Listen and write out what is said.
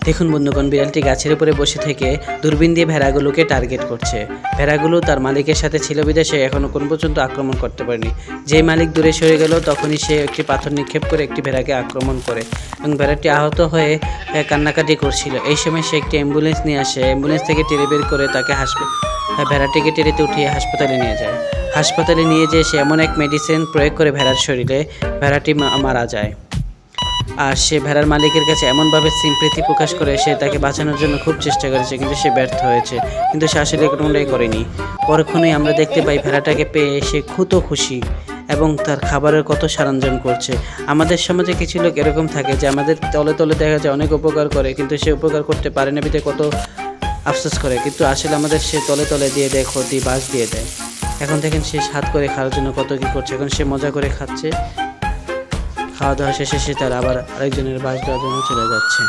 দেখুন বন্ধুগণ, বিড়ালটি গাছের উপরে বসে থেকে দূরবীন দিয়ে ভেড়াগুলোকে টার্গেট করছে। ভেড়াগুলো তার মালিকের সাথে ছিল বিধায় সে এখনও কোন পর্যন্ত আক্রমণ করতে পারেনি। যেই মালিক দূরে সরে গেল তখনই সে একটি পাথর নিক্ষেপ করে একটি ভেড়াকে আক্রমণ করে এবং ভেড়াটি আহত হয়ে কান্নাকাটি করছিল। এই সময় সে একটি অ্যাম্বুলেন্স নিয়ে আসে। অ্যাম্বুলেন্স থেকে টেনে বের করে তাকে ভেড়াটিকে টেনেতে উঠিয়ে হাসপাতালে নিয়ে যায়। হাসপাতালে নিয়ে যেয়ে সে এমন এক মেডিসিন প্রয়োগ করে ভেড়ার শরীরে, ভেড়াটি মারা যায়। আর সে ভেড়ার মালিকের কাছে এমনভাবে সিম্প্যাথি প্রকাশ করে সে তাকে বাঁচানোর জন্য খুব চেষ্টা করেছে, কিন্তু সে ব্যর্থ হয়েছে। কিন্তু সে আসলে কোনোটাই করেনি। পরক্ষণেই আমরা দেখতে পাই ভেড়াটাকে পেয়ে সে খুশি এবং তার খাবারের কত সরঞ্জাম করছে। আমাদের সমাজে কিছু লোক এরকম থাকে যে আমাদের তলে তলে দেখা যায় অনেক উপকার করে, কিন্তু সে উপকার করতে পারে না বিধে কত আফসোস করে, কিন্তু আসলে আমাদের সে তলে তলে দিয়ে দেয় ক্ষতি, বাস দিয়ে দেয়। এখন দেখেন সে স্বাদ করে খাওয়ার জন্য কত কী করছে। এখন সে মজা করে খাচ্ছে। খাওয়া দাওয়া শেষে সে তার আবার আরেকজনের বাস দেওয়ার জন্য চলে যাচ্ছে।